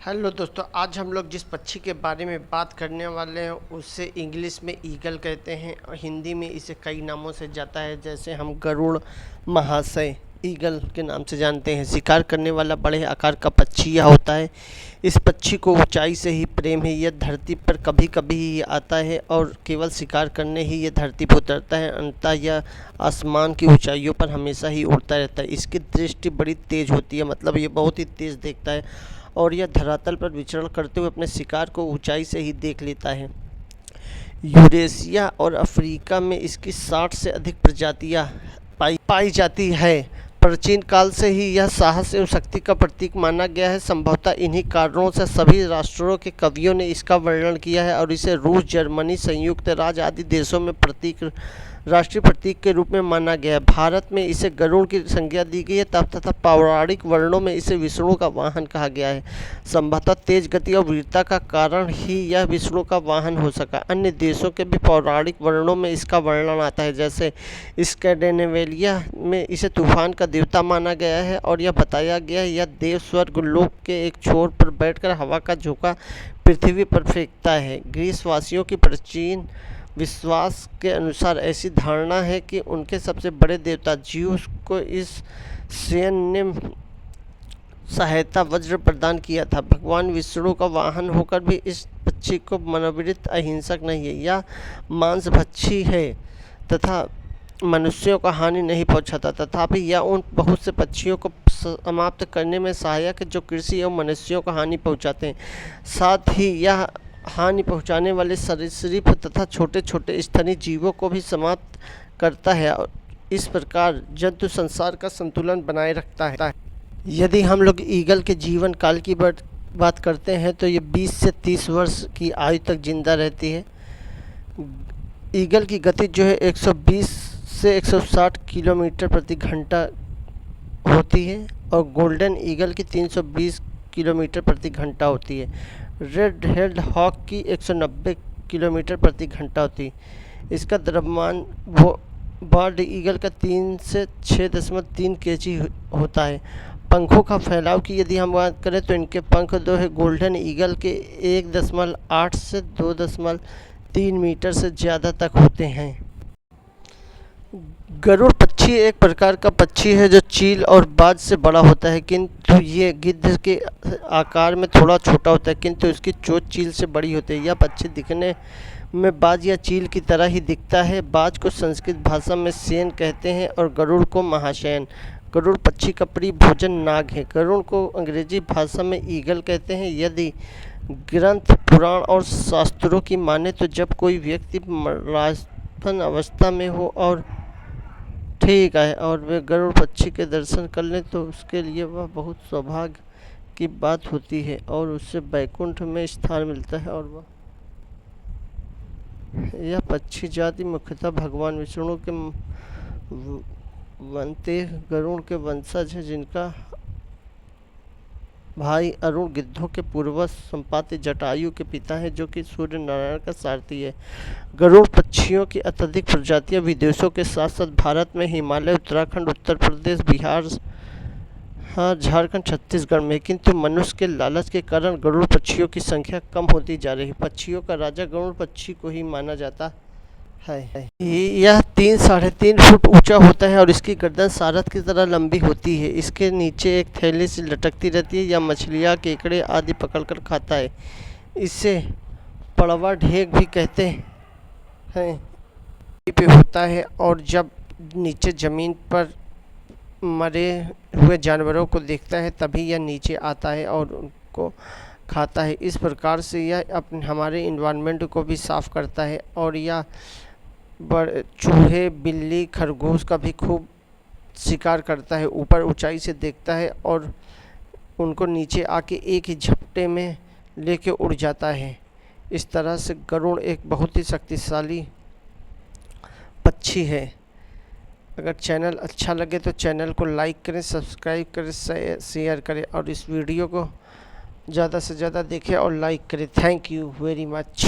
Hello दोस्तों, आज हम लोग जिस पक्षी के बारे में बात करने वाले हैं उसे इंग्लिश में ईगल कहते हैं और हिंदी में इसे कई नामों से जाता है। जैसे हम गरुड़ महाशय ईगल के नाम से जानते हैं। शिकार करने वाला बड़े आकार का पक्षी यह होता है। इस पक्षी को ऊंचाई से ही प्रेम है। यह धरती पर कभी कभी ही आता है और केवल शिकार करने ही यह धरती पर उतरता है, अन्यथा यह आसमान की ऊंचाइयों पर हमेशा ही उड़ता रहता है। इसकी दृष्टि बड़ी तेज होती है, मतलब ये बहुत ही तेज देखता है और यह धरातल पर विचरण करते हुए अपने शिकार को ऊंचाई से ही देख लेता है। यूरेशिया और अफ्रीका में इसकी 60 से अधिक प्रजातियां पाई जाती है। प्राचीन काल से ही यह साहस एवं शक्ति का प्रतीक माना गया है। संभवतः इन्हीं कारणों से सभी राष्ट्रों के कवियों ने इसका वर्णन किया है और इसे रूस, जर्मनी, संयुक्त राज्य आदि देशों में राष्ट्रीय प्रतीक के रूप में माना गया है। भारत में इसे गरुड़ की संज्ञा दी गई है तथा पौराणिक वर्णनों में इसे विष्णु का वाहन कहा गया है। संभवतः तेज गति और वीरता का कारण ही यह विष्णु का वाहन हो सका। अन्य देशों के भी पौराणिक वर्णनों में इसका वर्णन आता है। जैसे स्कैंडिनेविया में इसे तूफान का देवता माना गया है और यह बताया गया है यह देव स्वर्ग लोक के एक छोर पर बैठकर हवा का झोंका पृथ्वी पर फेंकता है। ग्रीस वासियों की प्राचीन विश्वास के अनुसार ऐसी धारणा है कि उनके सबसे बड़े देवता ज्यूस को इस शेन ने सहायता वज्र प्रदान किया था। भगवान विष्णु का वाहन होकर भी इस पक्षी को मनोवृत्त अहिंसक नहीं है। यह मांसभक्षी है तथा मनुष्यों को हानि नहीं पहुंचाता, तथापि यह उन बहुत से पक्षियों को समाप्त करने में सहायक है जो कृषि एवं मनुष्यों को हानि पहुंचाते हैं। साथ ही यह हानि पहुंचाने वाले सरीसृप तथा छोटे छोटे स्तनी जीवों को भी समाप्त करता है और इस प्रकार जंतु संसार का संतुलन बनाए रखता है। यदि हम लोग ईगल के जीवन काल की बात करते हैं तो ये 20 से 30 वर्ष की आयु तक जिंदा रहती है। ईगल की गति जो है 120 से 160 किलोमीटर प्रति घंटा होती है और गोल्डन ईगल की 320 किलोमीटर प्रति घंटा होती है। रेड हेड हॉक की 190 किलोमीटर प्रति घंटा होती है। इसका द्रव्यमान बर्ड ईगल का 3 से 6.3 केजी होता है। पंखों का फैलाव की यदि हम बात करें तो इनके पंख दो है। गोल्डन ईगल के 1.8 से 2.3 मीटर से ज़्यादा तक होते हैं। गरुड़ पक्षी एक प्रकार का पक्षी है जो चील और बाज से बड़ा होता है, किंतु ये गिद्ध के आकार में थोड़ा छोटा होता है, किंतु इसकी चोंच चील से बड़ी होती है। यह पक्षी दिखने में बाज या चील की तरह ही दिखता है। बाज को संस्कृत भाषा में सेन कहते हैं और गरुड़ को महाशयन। गरुड़ पक्षी का प्रिय भोजन नाग है। गरुड़ को अंग्रेजी भाषा में ईगल कहते हैं। यदि ग्रंथ, पुराण और शास्त्रों की माने तो जब कोई व्यक्ति मरणासन अवस्था में हो और ठीक है और वे गरुड़ पक्षी के दर्शन कर लें तो उसके लिए वह बहुत सौभाग्य की बात होती है और उससे वैकुंठ में स्थान मिलता है। और यह पक्षी जाति मुख्यतः भगवान विष्णु के बनते गरुड़ के वंशज है, जिनका भाई अरुण गिद्धों के पूर्वज संपाति जटायु के पिता है, जो कि सूर्य नारायण का सारथी है। गरुड़ पक्षियों की अत्यधिक प्रजातियां विदेशों के साथ साथ भारत में हिमालय, उत्तराखंड, उत्तर प्रदेश, बिहार, झारखंड, छत्तीसगढ़ में, किंतु मनुष्य के लालच के कारण गरुड़ पक्षियों की संख्या कम होती जा रही है। पक्षियों का राजा गरुड़ पक्षी को ही माना जाता है। यह 3-3.5 फुट ऊंचा होता है और इसकी गर्दन सारथ की तरह लंबी होती है। इसके नीचे एक थैली से लटकती रहती है या मछलियाँ, केकड़े आदि पकड़कर खाता है। इसे पड़वा ढेक भी कहते हैं पे होता है और जब नीचे ज़मीन पर मरे हुए जानवरों को देखता है तभी यह नीचे आता है और उनको खाता है। इस प्रकार से यह हमारे इन्वायरमेंट को भी साफ़ करता है और यह चूहे, बिल्ली, खरगोश का भी खूब शिकार करता है। ऊपर ऊंचाई से देखता है और उनको नीचे आके एक ही झपटे में लेके उड़ जाता है। इस तरह से गरुड़ एक बहुत ही शक्तिशाली पक्षी है। अगर चैनल अच्छा लगे तो चैनल को लाइक करें, सब्सक्राइब करें, शेयर करें और इस वीडियो को ज़्यादा से ज़्यादा देखें और लाइक करें। Thank you very much.